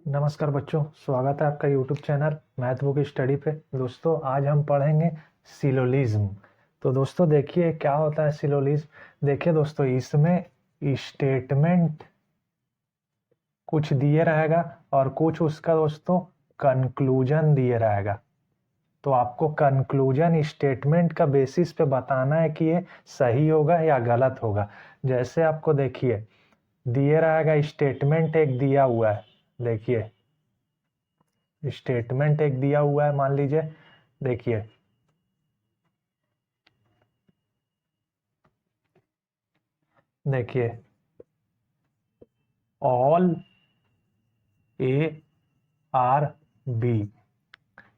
नमस्कार बच्चों, स्वागत है आपका YouTube channel math book study पे। दोस्तों आज हम पढ़ेंगे सिलोलिज्म। तो दोस्तों देखिए क्या होता है सिलोलिज्म। देखिए दोस्तों, इसमें स्टेटमेंट कुछ दिए रहेगा और कुछ उसका दोस्तों कंक्लूजन दिए रहेगा। तो आपको कंक्लूजन स्टेटमेंट का बेसिस पे बताना है कि ये सही होगा या गलत होगा। जैसे आपको देखिए दिए रहेगा, स्टेटमेंट एक दिया हुआ है। देखिए स्टेटमेंट एक दिया हुआ है, मान लीजिए। देखिए देखिए ऑल ए आर बी,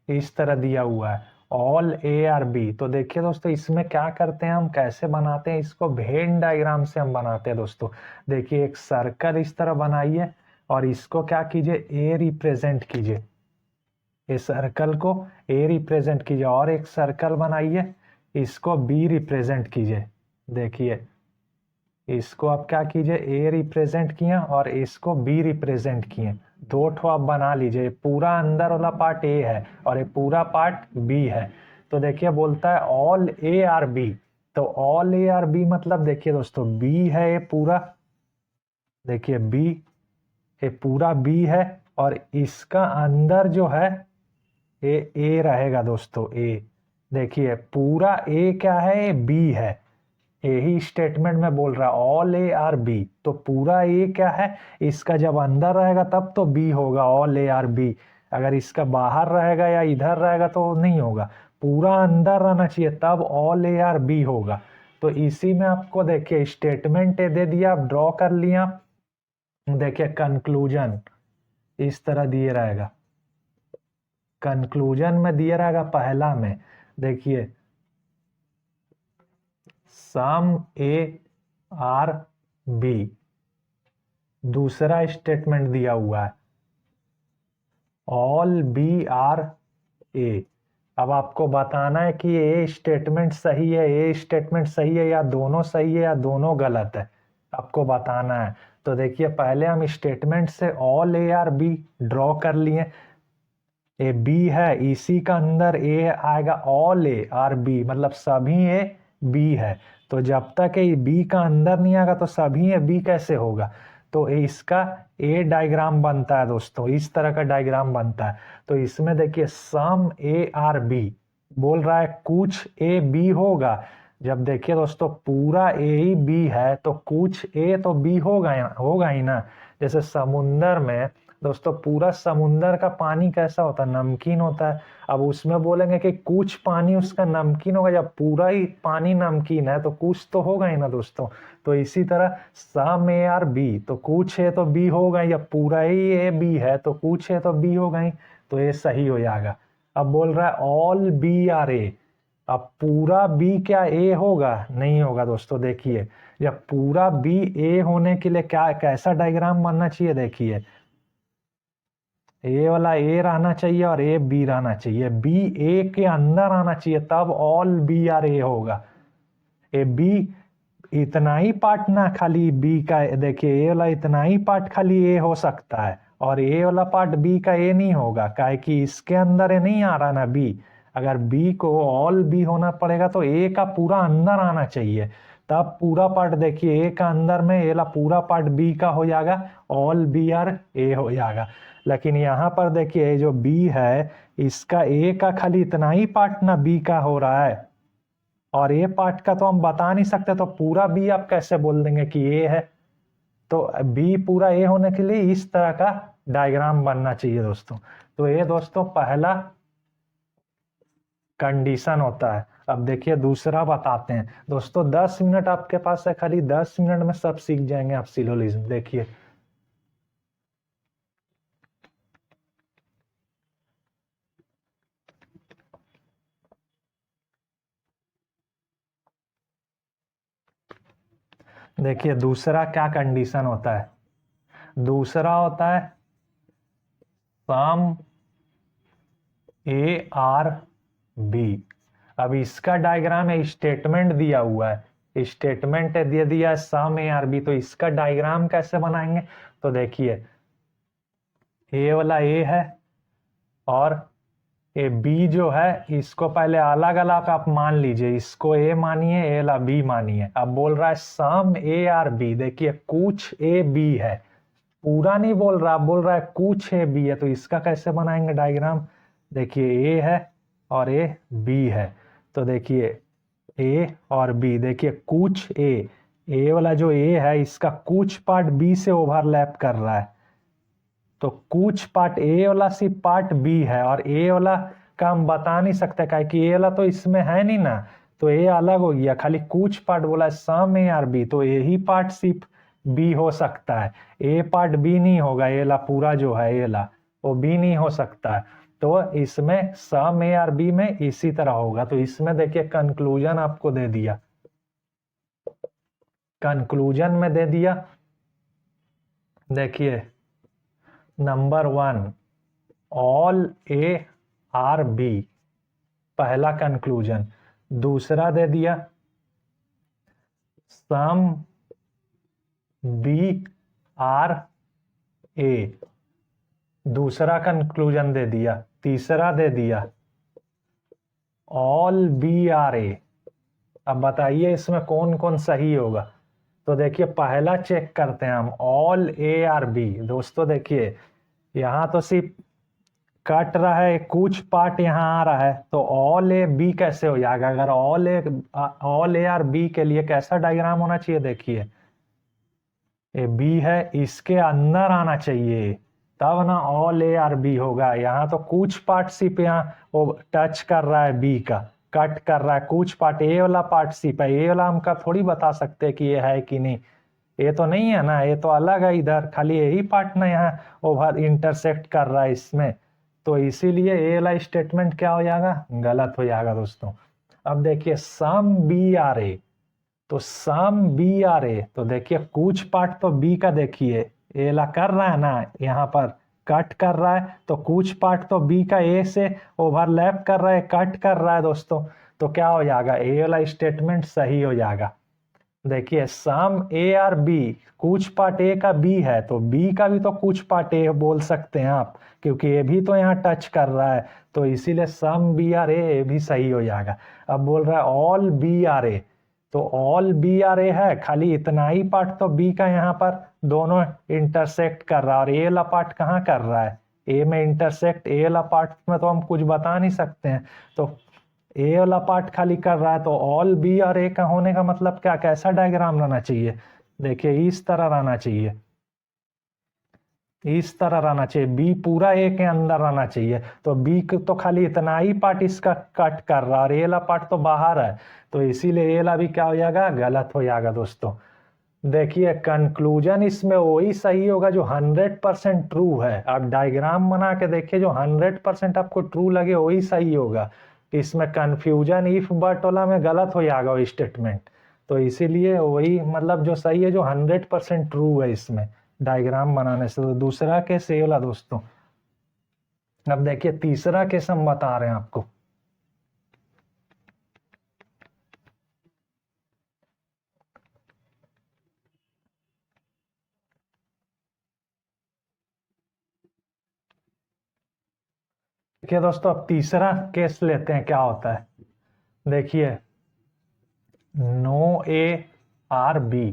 इस तरह दिया हुआ है ऑल ए आर बी। तो देखिए दोस्तों, इसमें क्या करते हैं हम, कैसे बनाते हैं इसको, वेन डायग्राम से हम बनाते हैं दोस्तों। देखिए एक सर्कल इस तरह बनाइए और इसको क्या कीजिए, ए रिप्रेजेंट कीजिए। इस सर्कल को ए रिप्रेजेंट कीजिए और एक सर्कल बनाइए, इसको बी रिप्रेजेंट कीजिए। देखिए इसको आप क्या कीजिए, ए रिप्रेजेंट किए और इसको बी रिप्रेजेंट किए। दो ठो आप बना लीजिए। पूरा अंदर वाला पार्ट ए है और ये पूरा पार्ट बी है। तो देखिए बोलता है ऑल ए आर बी। तो ऑल ए आर बी मतलब देखिए दोस्तों, बी है ये पूरा। देखिए बी, ये पूरा बी है और इसका अंदर जो है ये ए रहेगा दोस्तों, ए। देखिए पूरा ए क्या है, ये बी है। यही स्टेटमेंट में बोल रहा ऑल ए आर बी। तो पूरा ए क्या है, इसका जब अंदर रहेगा तब तो बी होगा, ऑल ए आर बी। अगर इसका बाहर रहेगा या इधर रहेगा तो नहीं होगा। पूरा अंदर रहना चाहिए तब ऑल ए आर बी होगा। तो इसी में आपको देखिए स्टेटमेंट दे दिया, आप ड्रॉ कर लिया। देखिए कंक्लूजन इस तरह दिए रहेगा। कंक्लूजन में दिए रहेगा पहला में, देखिए सम ए आर बी। दूसरा स्टेटमेंट दिया हुआ है ऑल बी आर ए। अब आपको बताना है कि ए स्टेटमेंट सही है, ए स्टेटमेंट सही है या दोनों सही है या दोनों गलत है, आपको बताना है। तो देखिए पहले हम स्टेटमेंट से all A are B draw कर लिए। ए बी है, इसी का अंदर ए आएगा, ऑल ए आर बी मतलब सभी ए बी है। तो जब तक ये बी का अंदर नहीं आएगा तो सभी ए बी कैसे होगा। तो इसका ए डायग्राम बनता है दोस्तों, इस तरह का डायग्राम बनता है। तो इसमें देखिए सम ए आर बी बोल रहा है कुछ ए बी होगा। जब देखिए दोस्तों पूरा ए ही बी है तो कुछ ए तो बी होगा ही ना। जैसे समुंदर में दोस्तों, पूरा समुंदर का पानी कैसा होता है, नमकीन होता है। अब उसमें बोलेंगे कि कुछ पानी उसका नमकीन होगा, जब पूरा ही पानी नमकीन है तो कुछ तो होगा ही ना दोस्तों। तो इसी तरह सम ए आर बी, तो कुछ है तो बी होगा ही, जब पूरा ही ए बी है तो कुछ है तो बी होगा ही। तो ये सही हो जाएगा। अब बोल रहा है ऑल बी आर ए। अब पूरा बी क्या ए होगा, नहीं होगा दोस्तों। देखिए जब पूरा बी ए होने के लिए क्या कैसा डायग्राम बनना चाहिए, देखिए ए वाला ए रहना चाहिए और ए बी रहना चाहिए। बी ए के अंदर आना चाहिए तब ऑल बी आर ए होगा। ए बी इतना ही पार्ट ना खाली बी का, देखिए ए वाला इतना ही पार्ट खाली ए हो सकता है और ए वाला पार्ट बी का ए नहीं होगा, काहे कि इसके अंदर ए नहीं आ रहा ना बी। अगर बी को ऑल बी होना पड़ेगा तो ए का पूरा अंदर आना चाहिए, तब पूरा पार्ट देखिए ए का अंदर में ए ला पूरा पार्ट बी का हो जाएगा, ऑल बी आर ए हो जाएगा। लेकिन यहाँ पर देखिए जो बी है इसका ए का खाली इतना ही पार्ट ना बी का हो रहा है और ए पार्ट का तो हम बता नहीं सकते, तो पूरा बी आप कैसे बोल देंगे कि ए है। तो बी पूरा ए होने के लिए इस तरह का डायग्राम बनना चाहिए दोस्तों। तो ये दोस्तों पहला कंडीशन होता है। अब देखिए दूसरा बताते हैं दोस्तों। 10 मिनट आपके पास है, खाली 10 मिनट में सब सीख जाएंगे आप सिलोजिज्म। देखिए देखिए दूसरा क्या कंडीशन होता है। दूसरा होता है सम ए आर बी। अब इसका डायग्राम है, स्टेटमेंट दिया हुआ है स्टेटमेंट दे दिया है सम ए आर बी, तो इसका डायग्राम कैसे बनाएंगे? तो देखिए ए वाला ए है और ए बी जो है इसको पहले अलग अलग आप मान लीजिए, इसको ए मानिए, ए वाला बी मानिए। अब बोल रहा है सम ए आर बी, देखिए कुछ ए बी है, पूरा नहीं बोल रहा, बोल रहा है कुछ ए बी है, तो इसका कैसे बनाएंगे डायग्राम? देखिए ए है और ए बी है, तो देखिए ए और बी, देखिए कुछ ए वाला जो ए है इसका कुछ पार्ट बी से ओवरलैप कर रहा है, तो कुछ पार्ट ए वाला सिर्फ पार्ट बी है, और ए वाला का हम बता नहीं सकते क्या कि ए वाला तो इसमें है नहीं ना, तो ए अलग हो गया, खाली कुछ पार्ट बोला सम ए आर बी, तो ए ही पार्ट सिर्फ बी हो सकता है, ए पार्ट बी नहीं होगा, ए वाला पूरा जो है ए वाला वो बी नहीं हो सकता है। तो इसमें सम ए आर बी में इसी तरह होगा। तो इसमें देखिए कंक्लूजन आपको दे दिया, कंक्लूजन में दे दिया, देखिए number 1 all A are B, पहला कंक्लूजन। दूसरा दे दिया सम बी आर ए, दूसरा कंक्लूजन दे दिया। तीसरा दे दिया ऑल बी आर ए। अब बताइए इसमें कौन कौन सही होगा? तो देखिए पहला चेक करते हैं हम, ऑल ए आर बी। दोस्तों देखिए यहाँ तो सिर्फ कट रहा है, कुछ पार्ट यहाँ आ रहा है, तो ऑल ए बी कैसे हो जाएगा? अगर ऑल ए आर बी के लिए कैसा डायग्राम होना चाहिए? देखिए ए बी है, इसके अंदर आना चाहिए, तब ना ऑल ए आर बी होगा। यहाँ तो कुछ पार्ट सिर्फ यहाँ वो टच कर रहा है, बी का कट कर रहा है, कुछ पार्ट ए वाला पार्ट सिर्फ है, ए वाला हमका थोड़ी बता सकते कि ये है कि नहीं, ये तो नहीं है ना, ये तो अलग है, इधर खाली यही पार्ट ना यहाँ ओवर इंटरसेक्ट कर रहा है इसमें, तो इसीलिए ए वाला स्टेटमेंट क्या हो जाएगा? गलत हो जाएगा दोस्तों। अब देखिए सम बी आर ए, तो सम बी आर ए, तो देखिए कुछ पार्ट तो बी का देखिए ए ला कर रहा है ना, यहाँ पर कट कर रहा है, तो कुछ पार्ट तो बी का ए से ओवरलैप कर रहा है, कट कर रहा है दोस्तों, तो क्या हो जाएगा? ए वाला स्टेटमेंट सही हो जाएगा। देखिए सम ए आर बी, कुछ पार्ट ए का बी है, तो बी का भी तो कुछ पार्ट ए बोल सकते हैं आप, क्योंकि ये भी तो यहाँ टच कर रहा है, तो इसीलिए सम बी आर ए भी सही हो जाएगा। अब बोल रहा है ऑल बी आर ए, तो ऑल बी आर ए है, खाली इतना ही पार्ट तो बी का यहाँ पर दोनों इंटरसेक्ट कर रहा है, और ए वाला पार्ट कहाँ कर रहा है? ए में इंटरसेक्ट, ए वाला पार्ट में तो हम कुछ बता नहीं सकते हैं, तो ए वाला पार्ट खाली कर रहा है, तो ऑल बी और ए का होने का मतलब क्या, कैसा डायग्राम रहना चाहिए? देखिए इस तरह रहना चाहिए, इस तरह रहना चाहिए, बी पूरा ए के अंदर रहना चाहिए, तो बी तो खाली इतना ही पार्ट इसका कट कर रहा है, और ए वाला पार्ट तो बाहर है, तो इसीलिए ए वाला भी क्या हो जाएगा? गलत हो जाएगा दोस्तों। देखिए कंक्लूजन इसमें वही सही होगा जो 100% ट्रू है। आप डायग्राम बना के देखिए, जो 100% आपको ट्रू लगे वही सही होगा। इसमें कंफ्यूजन इफ बट वाला में गलत हो जाएगा वो स्टेटमेंट, तो इसीलिए वही मतलब जो सही है, जो 100% ट्रू है इसमें डायग्राम बनाने से। तो दूसरा केस ये वाला दोस्तों। अब देखिए तीसरा केस हम बता रहे हैं आपको। देखिए दोस्तों अब तीसरा केस लेते हैं, क्या होता है? देखिए नो ए आर बी,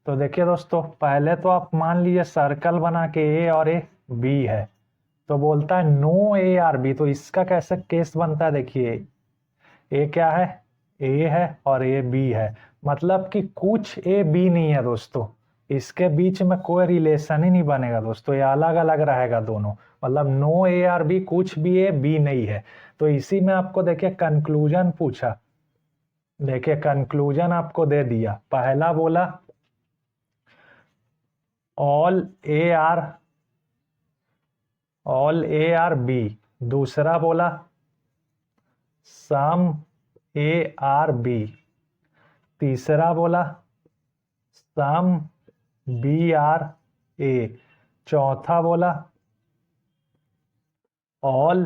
तो देखिए दोस्तों पहले तो आप मान लीजिए सर्कल बना के ए और ए बी है, तो बोलता है नो ए आर बी, तो इसका कैसे केस बनता है? देखिए ए क्या है? ए है और ए बी है, मतलब कि कुछ ए बी नहीं है दोस्तों, इसके बीच में कोई रिलेशन ही नहीं बनेगा दोस्तों, ये अलग अलग रहेगा दोनों, मतलब नो ए आर बी, कुछ भी ए बी नहीं है। तो इसी में आपको देखिए कंक्लूजन पूछा, देखिए कंक्लूजन आपको दे दिया, पहला बोला ऑल ए आर बी, दूसरा बोला सम ए आर बी, तीसरा बोला सम बी आर ए, चौथा बोला ऑल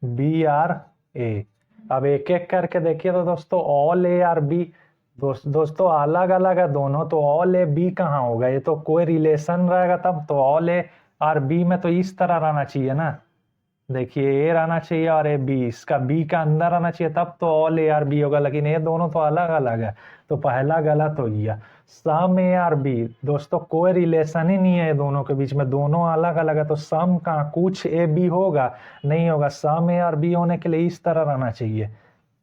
बी आर ए। अब एक एक करके देखिए, तो दोस्तों ऑल ए आर बी दोस्तों अलग अलग है दोनों, तो ऑल ए बी कहाँ होगा, ये तो कोई रिलेशन रहेगा तब तो। ऑल ए और बी में तो इस तरह रहना चाहिए ना, देखिए ए रहना चाहिए और ए बी, इसका बी का अंदर रहना चाहिए तब तो ऑल ए आर बी होगा, लेकिन ये दोनों तो अलग अलग है, तो पहला गलत हो गया। सम ए आर बी, दोस्तों कोई रिलेशन ही नहीं है ये दोनों के बीच में, दोनों अलग अलग है, तो सम का कुछ ए बी होगा, नहीं होगा। सम ए और बी होने के लिए इस तरह रहना चाहिए,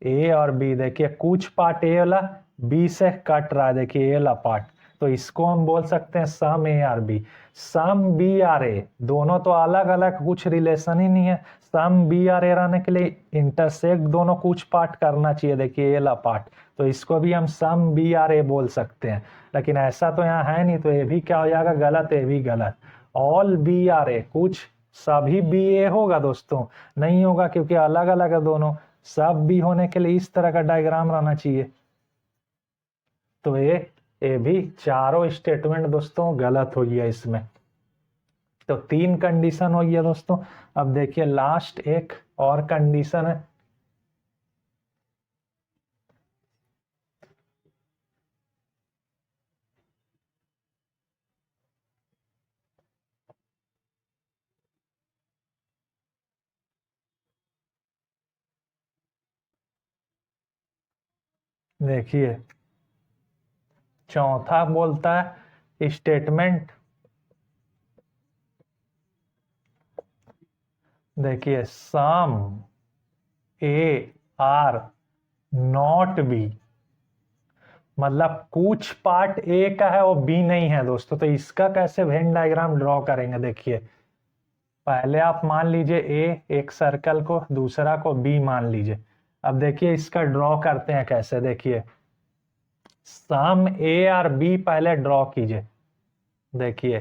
ए और बी, देखिए कुछ पार्ट ए वाला बी से कट रहा है, देखिए ए वाला पार्ट, तो इसको हम बोल सकते हैं sum A are B. Sum B R A, दोनों तो अलग अलग, कुछ रिलेशन ही नहीं है, सम बी आर ए रहने के लिए इंटरसेक्ट दोनों कुछ पार्ट करना चाहिए, देखिए ए वाला पार्ट, तो इसको भी हम सम बी आर ए बोल सकते हैं, लेकिन ऐसा तो यहाँ है नहीं, तो ये भी क्या हो जाएगा, गलत, ये भी गलत। ऑल बी आर ए, कुछ सभी बी ए होगा दोस्तों, नहीं होगा क्योंकि अलग अलग है दोनों, सब बी होने के लिए इस तरह का डायग्राम रहना चाहिए, तो ये भी चारों स्टेटमेंट दोस्तों गलत हो गया इसमें। तो 3 कंडीशन हो गया दोस्तों। अब देखिए लास्ट एक और कंडीशन है, देखिए चौथा बोलता है स्टेटमेंट, देखिए सम ए आर नॉट बी, मतलब कुछ पार्ट ए का है वो बी नहीं है दोस्तों, तो इसका कैसे वेन डायग्राम ड्रॉ करेंगे, देखिए पहले आप मान लीजिए ए एक सर्कल को, दूसरा को बी मान लीजिए। अब देखिए इसका ड्रॉ करते हैं कैसे, देखिए सम ए और बी पहले ड्रॉ कीजिए, देखिए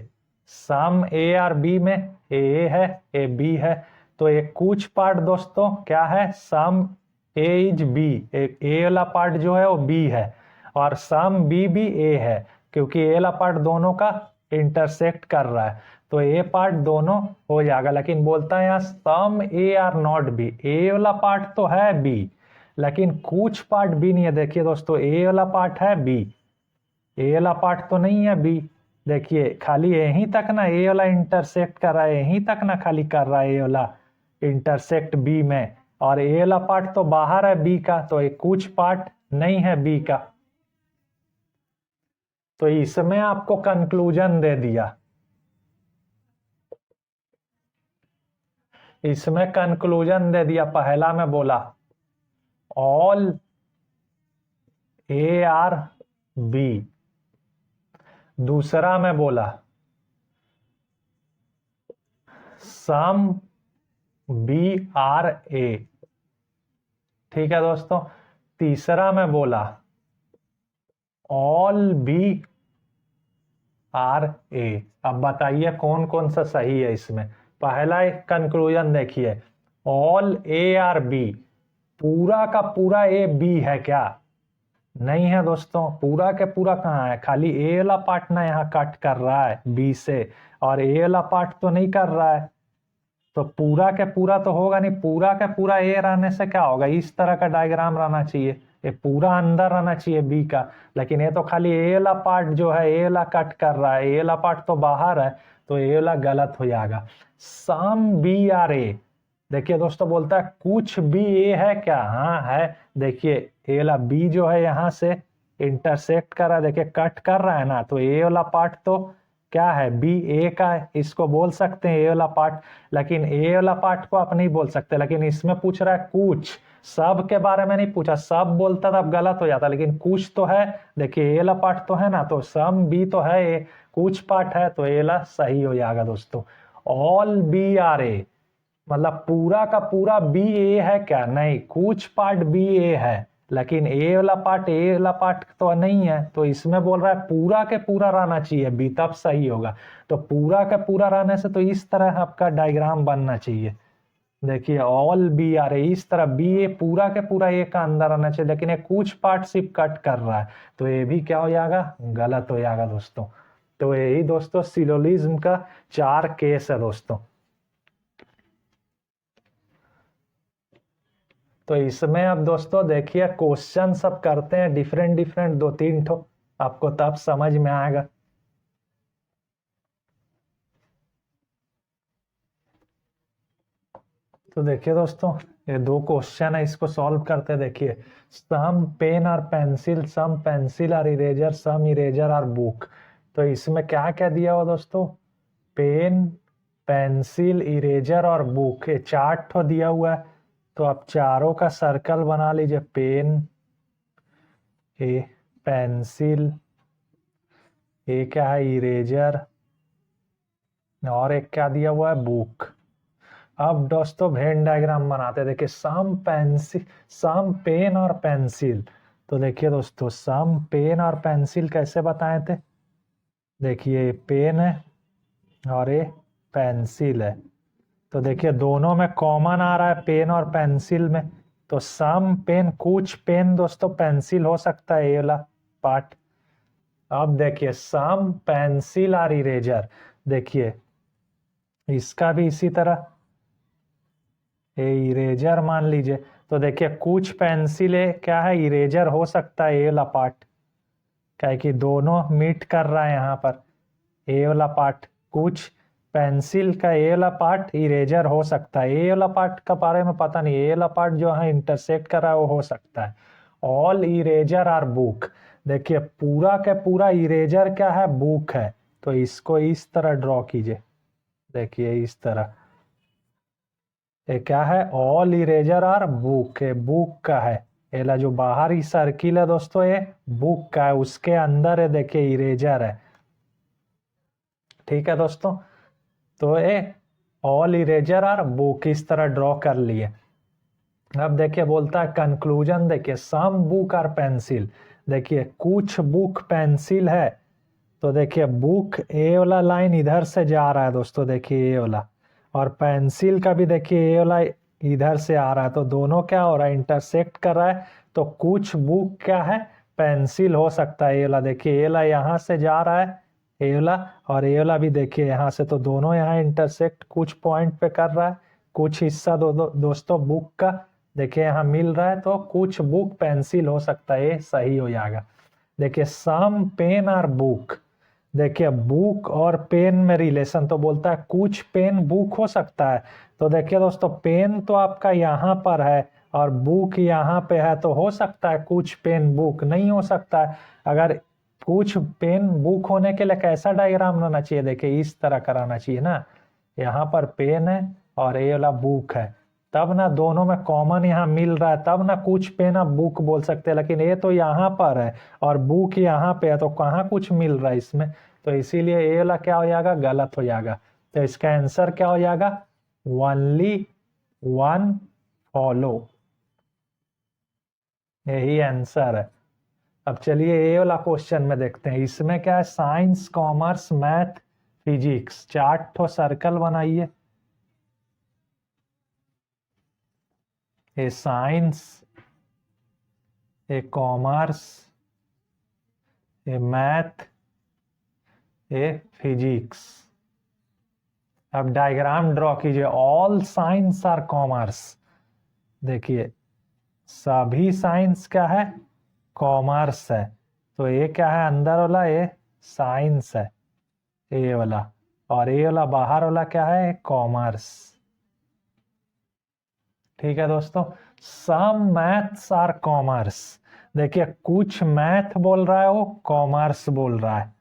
सम ए और बी में ए है, ए बी है, तो एक कुछ पार्ट दोस्तों क्या है, सम ए इज बी, एक ए वाला पार्ट जो है वो बी है, और सम बी भी ए है, क्योंकि ए वाला पार्ट दोनों का इंटरसेक्ट कर रहा है, तो ए पार्ट दोनों हो जाएगा। लेकिन बोलता है यहाँ सम ए आर नॉट बी, ए वाला पार्ट तो है बी, लेकिन कुछ पार्ट बी नहीं है, देखिए दोस्तों ए वाला पार्ट है बी, ए वाला पार्ट तो नहीं है बी, देखिए खाली यहीं तक ना ए वाला इंटरसेक्ट कर रहा है, यहीं तक ना खाली कर रहा है ए वाला इंटरसेक्ट बी में, और ए वाला पार्ट तो बाहर है बी का, तो एक कुछ पार्ट नहीं है बी का, तो इसमें आपको कंक्लूजन दे दिया, इसमें कंक्लूजन दे दिया। पहला में बोला ऑल ए आर बी, दूसरा में बोला सम बी आर ए, ठीक है दोस्तों, तीसरा में बोला ऑल बी आर ए। अब बताइए कौन कौन सा सही है इसमें। पहला एक कंक्लूजन देखिए, ऑल ए आर बी, पूरा का पूरा ए बी है क्या, नहीं है दोस्तों, पूरा के पूरा कहाँ है, खाली ए वाला पार्ट ना यहाँ कट कर रहा है बी से, और ए वाला पार्ट तो नहीं कर रहा है, तो पूरा के पूरा तो होगा नहीं, पूरा का पूरा ए रहने से क्या होगा, इस तरह का डायग्राम रहना चाहिए, ये पूरा अंदर रहना चाहिए बी का, लेकिन ये तो खाली ए वाला पार्ट जो है ए वाला कट कर रहा है, ए वाला पार्ट तो बाहर है, तो ए वाला गलत हो जाएगा। सम बी आर ए, देखिए दोस्तों बोलता है कुछ बी ए है क्या, हाँ है, देखिए ए वाला बी जो है यहाँ से इंटरसेक्ट कर रहा है, देखिए कट कर रहा है ना, तो ए वाला पार्ट तो क्या है, बी ए का है, इसको बोल सकते हैं ए वाला पार्ट, लेकिन ए वाला पार्ट को आप नहीं बोल सकते, लेकिन इसमें पूछ रहा है कुछ, सब के बारे में नहीं पूछा, सब बोलता तब गलत हो जाता, लेकिन कुछ तो है, देखिए ए वाला पार्ट तो है ना, तो सम बी तो है, ए कुछ पार्ट है, तो ए वाला सही हो जाएगा दोस्तों। ऑल बी आर ए, मतलब पूरा का पूरा बी ए है क्या, नहीं, कुछ पार्ट बी ए है, लेकिन ए वाला पार्ट तो नहीं है, तो इसमें बोल रहा है पूरा के पूरा रहना चाहिए बी, तब सही होगा, तो पूरा का पूरा रहने से तो इस तरह आपका डायग्राम बनना चाहिए, देखिए ऑल बी आर ए, इस तरह बी ए पूरा के पूरा ए का अंदर आना चाहिए, लेकिन ये कुछ पार्ट सिर्फ कट कर रहा है, तो ये भी क्या हो जाएगा, गलत हो जाएगा दोस्तों। तो यही दोस्तों सिलोजिज्म का 4 केस है दोस्तों। तो इसमें अब दोस्तों देखिए क्वेश्चन सब करते हैं डिफरेंट डिफरेंट 2-3 ठो, आपको तब समझ में आएगा। तो देखिए दोस्तों ये 2 क्वेश्चन है, इसको सॉल्व करते हैं। देखिए सम पेन और पेंसिल, सम पेंसिल और इरेजर, सम इरेजर और बुक। तो इसमें क्या क्या दिया हुआ दोस्तों, पेन, पेंसिल, इरेजर और बुक, ये 4 ठो दिया हुआ है। तो आप चारों का सर्कल बना लीजिए। पेन, ये पेंसिल, ये क्या है इरेजर, और एक क्या दिया हुआ है बुक। अब दोस्तों वेन डायग्राम बनाते हैं। देखिए सम पेंसिल, सम पेन और पेंसिल। तो देखिए दोस्तों सम पेन और पेंसिल कैसे बताए थे, देखिए पेन है और ये पेंसिल है। तो देखिए दोनों में कॉमन आ रहा है पेन और पेंसिल में। तो सम पेन, कुछ पेन दोस्तों पेंसिल हो सकता है, ये वाला पार्ट। अब देखिए सम पेंसिल और इरेजर, देखिए इसका भी इसी तरह, ये इरेजर मान लीजिए। तो देखिए कुछ पेंसिल है क्या है इरेजर हो सकता है, ये वाला पार्ट, क्या है कि दोनों मीट कर रहा है यहाँ पर, ये वाला पार्ट। कुछ पेंसिल का ये वाला पार्ट इरेजर हो सकता है, ये वाला पार्ट का बारे में पता नहीं, ये वाला पार्ट जो है इंटरसेक्ट कर रहा है वो हो सकता है। ऑल इरेजर आर बुक, देखिए पूरा का पूरा इरेजर क्या है बुक है। तो इसको इस तरह ड्रॉ कीजिए, देखिए इस तरह, ये क्या है ऑल इरेजर आर बुक, ये बुक का है। ये ला जो बाहरी सर्किल है दोस्तों ये बुक का है, उसके अंदर है देखिए इरेजर है। ठीक है दोस्तों, तो ये ऑल इरेजर आर बुक इस तरह ड्रॉ कर लिए। अब देखिए बोलता है कंक्लूजन, देखिए सम बुक और पेंसिल, देखिए कुछ बुक पेंसिल है। तो देखिए बुक ए वाला लाइन इधर से जा रहा है दोस्तों, देखिए ये वाला, और पेंसिल का भी देखिए ये वाला इधर से आ रहा है। तो दोनों क्या हो रहा है इंटरसेक्ट कर रहा है। तो कुछ बुक क्या है पेंसिल हो सकता है, ये वाला देखिए ये वाला यहाँ से जा रहा है, ये वाला और ये वाला भी देखिए यहाँ से। तो दोनों यहाँ इंटरसेक्ट कुछ पॉइंट पे कर रहा है। कुछ हिस्सा दोस्तों बुक का देखिए यहाँ मिल रहा है, तो कुछ बुक पेंसिल हो सकता है, ये सही हो जाएगा। देखिए सम पेन और बुक, देखिए बुक और पेन में रिलेशन, तो बोलता है कुछ पेन बुक हो सकता है। तो देखिए दोस्तों पेन तो आपका यहाँ पर है और बुक यहाँ पे है, तो हो सकता है कुछ पेन बुक, नहीं हो सकता है। अगर कुछ पेन बुक होने के लिए कैसा डायग्राम रहना चाहिए, देखिए इस तरह कराना चाहिए ना, यहाँ पर पेन है और ये वाला बुक है, तब ना दोनों में कॉमन यहाँ मिल रहा है, तब ना कुछ पेन आप बुक बोल सकते हैं। लेकिन ये तो यहाँ पर है और बुक यहाँ पे है, तो कहाँ कुछ मिल रहा है इसमें। तो इसीलिए ये वाला क्या हो जाएगा गलत हो जाएगा। तो इसका आंसर क्या हो जाएगा, ओनली वन फॉलो, यही आंसर है। अब चलिए ये वाला क्वेश्चन में देखते हैं, इसमें क्या है साइंस, कॉमर्स, मैथ, फिजिक्स, 4 ठो सर्कल बनाइए। ये साइंस, ये कॉमर्स, ये मैथ, ये फिजिक्स। अब डायग्राम ड्रॉ कीजिए, ऑल साइंस आर कॉमर्स, देखिए सभी साइंस क्या है कॉमर्स है। तो ये क्या है अंदर वाला ये साइंस है, ये वाला, और ये वाला बाहर वाला क्या है कॉमर्स। ठीक है दोस्तों, सम मैथ्स आर कॉमर्स, देखिए कुछ मैथ बोल रहा है वो कॉमर्स बोल रहा है।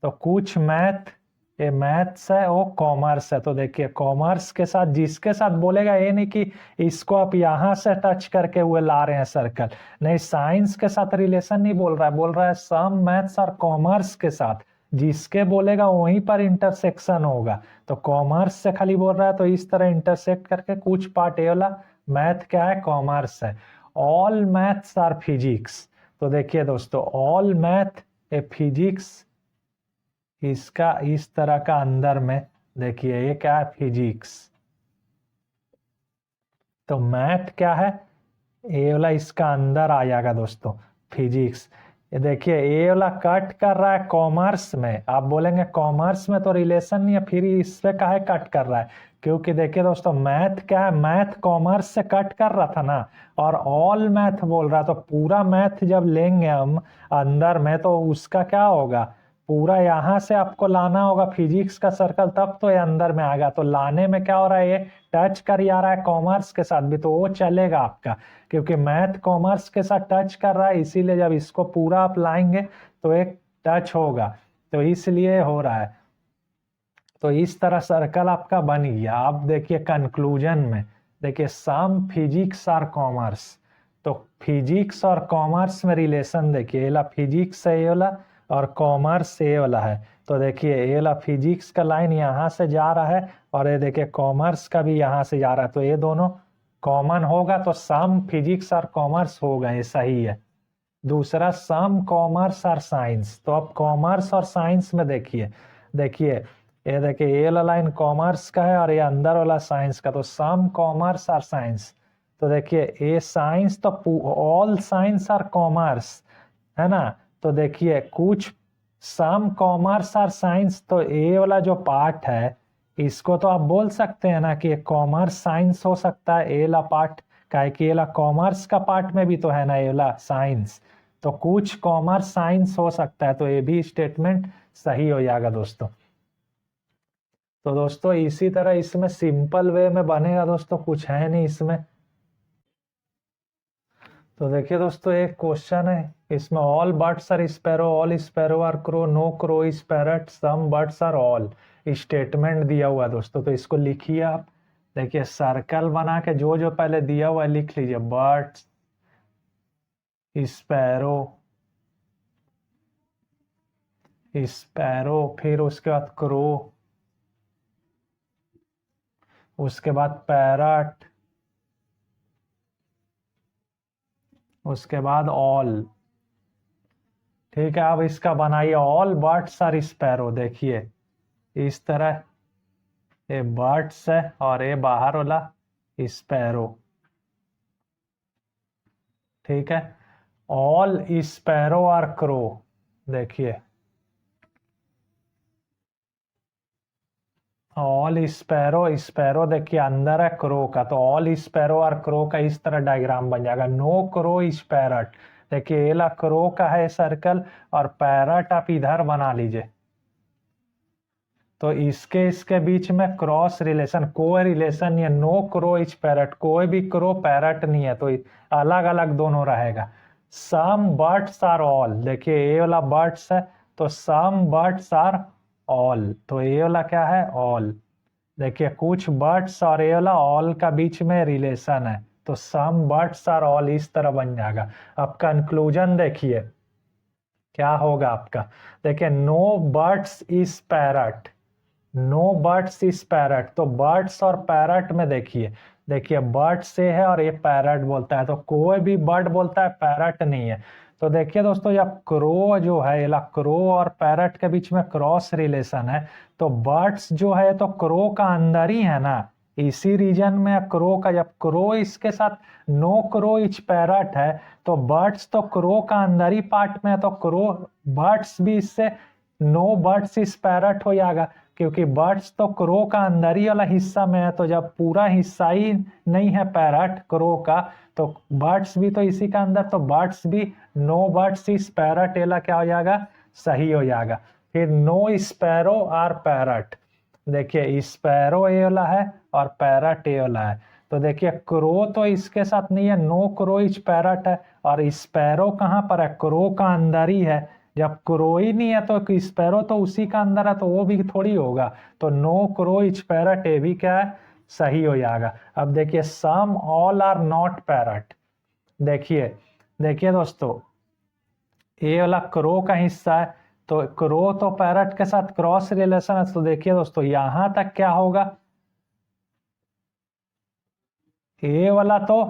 तो कुछ मैथ, ये मैथ्स है वो कॉमर्स है। तो देखिए कॉमर्स के साथ जिसके साथ बोलेगा, ये नहीं कि इसको आप यहां से टच करके हुए ला रहे हैं सर्कल, नहीं साइंस के साथ रिलेशन नहीं बोल रहा है, बोल रहा है सम मैथ्स और कॉमर्स के साथ, जिसके बोलेगा वहीं पर इंटरसेक्शन होगा। तो कॉमर्स से खाली बोल रहा है, तो इस तरह इंटरसेक्ट करके कुछ पार्ट ये वाला मैथ क्या है कॉमर्स है। ऑल मैथ्स आर फिजिक्स, तो देखिए दोस्तों ऑल मैथ ए फिजिक्स, इसका इस तरह का अंदर में देखिए ये क्या है फिजिक्स। तो मैथ क्या है ये वाला इसका अंदर आ जाएगा दोस्तों फिजिक्स। ये देखिए ए वाला कट कर रहा है कॉमर्स में। आप बोलेंगे कॉमर्स में तो रिलेशन नहीं है, फिर इस पे काहे कट कर रहा है? क्योंकि देखिए दोस्तों, मैथ क्या है, मैथ कॉमर्स से कट कर रहा था ना, और ऑल मैथ बोल रहा है, तो पूरा मैथ जब लेंगे हम अंदर में तो उसका क्या होगा, पूरा यहाँ से आपको लाना होगा फिजिक्स का सर्कल, तब तो ये अंदर में आएगा। तो लाने में क्या हो रहा है, ये टच कर आ रहा है कॉमर्स के साथ भी, तो वो चलेगा आपका, क्योंकि मैथ कॉमर्स के साथ टच कर रहा है, इसीलिए जब इसको पूरा आप लाएंगे तो एक टच होगा, तो इसलिए हो रहा है। तो इस तरह सर्कल आपका बन गया। आप देखिए कंक्लूजन में, देखिए सम फिजिक्स और कॉमर्स, तो फिजिक्स और कॉमर्स में रिलेशन देखिए, ये वाला फिजिक्स है ये वाला, और कॉमर्स ये वाला है। तो देखिए ये वाला फिजिक्स का लाइन यहाँ से जा रहा है, और ये देखिए कॉमर्स का भी यहाँ से जा रहा है, तो ये दोनों कॉमन होगा, तो सम फिजिक्स और कॉमर्स होगा, ये सही है। दूसरा सम कॉमर्स और साइंस, तो अब कॉमर्स और साइंस में देखिए, देखिए ये देखिए ये वाला लाइन कॉमर्स का है और ये अंदर वाला साइंस का, तो सम कॉमर्स और साइंस। तो देखिए ये साइंस तो ऑल साइंस और कॉमर्स है ना, तो देखिए कुछ सम कॉमर्स और साइंस, तो ये वाला जो पार्ट है इसको तो आप बोल सकते हैं ना कि कॉमर्स साइंस हो सकता है, ये वाला पार्ट का है कि ये वाला कॉमर्स का पार्ट में भी तो है ना ये वाला साइंस, तो कुछ कॉमर्स साइंस हो सकता है, तो ये भी स्टेटमेंट सही हो जाएगा दोस्तों। तो दोस्तों इसी तरह इसमें सिंपल वे में बनेगा दोस्तों, कुछ है नहीं इसमें। तो देखिए दोस्तों एक क्वेश्चन है, इसमें all birds are sparrow, all sparrow are crow, no crow is parrot, some birds are all, statement दिया हुआ है दोस्तों। तो इसको लिखिए आप, देखिए सर्कल बना के जो जो पहले दिया हुआ है लिख लीजिए, बर्ड्स, स्पैरो, स्पैरो, फिर उसके बाद क्रो, उसके बाद पैरट, उसके बाद ऑल। ठीक है, अब इसका बनाइए, ऑल बर्ड्स आर स्पैरो। देखिए इस तरह ये बर्ड्स है और ये बाहर वाला स्पैरो, ठीक है। ऑल स्पैरो आर क्रो, देखिए ऑल स्पैरो, स्पैरो देखिए अंदर है क्रो का, तो ऑल स्पैरो और क्रो का इस तरह डायग्राम बन जाएगा। नो क्रो इज पैरट, देखिए एला क्रो का है सर्कल, और पैरट आप इधर बना लीजिए, तो इसके इसके बीच में क्रॉस रिलेशन, कोई रिलेशन नहीं है। नो क्रो इज पैरट, कोई भी क्रो पैरट नहीं है, तो अलग अलग दोनों रहेगा। सम बर्ड्स आर ऑल, देखिए ये वाला बर्ड्स है, तो सम बर्ड्स आर ऑल, तो ये वाला क्या है, ऑल। देखिए कुछ बर्ड्स और ये वाला ऑल का बीच में रिलेशन है, तो सम बर्ड्स आर ऑल इस तरह बन जाएगा। अब कंक्लूजन देखिए क्या होगा आपका, देखिए no birds is parrot, no birds is parrot, तो बर्ड्स और पैरट में देखिए, देखिए बर्ड से है और ये पैरट बोलता है, तो कोई भी बर्ड बोलता है पैरट नहीं है। तो देखिए दोस्तों जब क्रो जो है, ये क्रो और पैरट के बीच में क्रॉस रिलेशन है, तो बर्ड्स जो है तो क्रो का अंदर ही है ना, इसी रीजन में क्रो का, जब क्रो इसके साथ नो क्रो इच पैरट है, तो बर्ड्स तो क्रो का अंदर ही पार्ट में है, तो क्रो बर्ड्स भी इससे नो बर्ड्स इस पैरट हो जाएगा, क्योंकि बर्ड्स तो क्रो का अंदर ही वाला हिस्सा में है, तो जब पूरा हिस्सा ही नहीं है पैरट क्रो का, तो बर्ड्स भी तो इसी का अंदर, तो बर्ड्स भी नो बर्ड्स इस पैरट, एला क्या हो जाएगा, सही हो जाएगा। फिर नो स्पैरो आर पैरट, देखिए स्पैरो ये वाला है और पैरट ये वाला है, तो देखिए क्रो तो इसके साथ नहीं है, नो क्रो इच पैरट है, और स्पैरो कहाँ पर है, क्रो का अंदर ही है। जब क्रो ही नहीं है तो स्पैरो तो उसी का अंदर है, तो वो भी थोड़ी होगा, तो नो क्रो इच पैरट, ये भी क्या है, सही हो जाएगा। अब देखिए some all are not parrot, देखिए देखिए दोस्तों ये वाला क्रो का हिस्सा है, तो क्रो तो पैरट के साथ क्रॉस रिलेशन है, तो देखिए दोस्तों यहां तक क्या होगा, ये वाला तो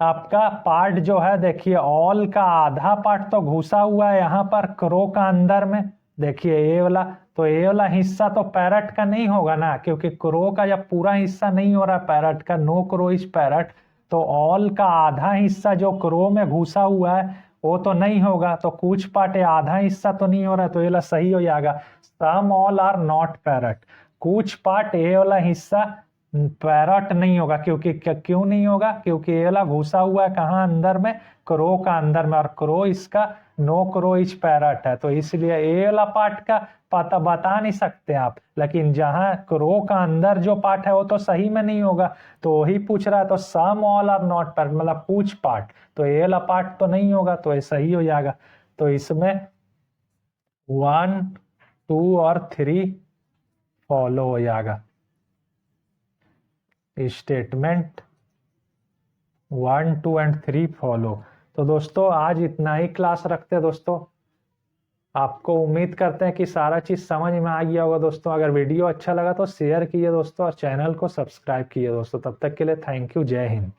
आपका पार्ट जो है, देखिए ऑल का आधा पार्ट तो घुसा हुआ है यहाँ पर क्रो का अंदर में, देखिए ये वाला, तो ये वाला हिस्सा तो पैरट का नहीं होगा ना, क्योंकि क्रो का जब पूरा हिस्सा नहीं हो रहा पैरट का, नो क्रो इज पैरट, तो ऑल का आधा हिस्सा जो क्रो में घुसा हुआ है वो तो नहीं होगा, तो कुछ पार्ट है, आधा हिस्सा तो नहीं हो रहा, तो ये वाला सही हो जाएगा। Some all are not parrot, कुछ पार्ट ये वाला हिस्सा पैरट नहीं होगा, क्योंकि क्यों नहीं होगा, क्योंकि ये वाला घुसा हुआ है कहाँ अंदर में, क्रो का अंदर में, और क्रो इसका नो क्रो इज पैरट है, तो इसलिए ये वाला पार्ट का पता बता नहीं सकते आप। लेकिन जहां क्रो का अंदर जो पार्ट है वो तो सही में नहीं होगा, तो वही पूछ रहा है, तो some all are not parrot मतलब कुछ पार्ट, तो ये वाला पार्ट तो नहीं होगा, तो ये सही हो जाएगा। तो इसमें 1 2 और 3 फॉलो हो जाएगा। Statement 1 2 and 3 follow. तो दोस्तों आज इतना ही क्लास रखते हैं दोस्तों। आपको उम्मीद करते हैं कि सारा चीज समझ में आ गया होगा दोस्तों। अगर वीडियो अच्छा लगा तो शेयर कीजिए दोस्तों, और चैनल को सब्सक्राइब कीजिए दोस्तों। तब तक के लिए थैंक यू, जय हिंद।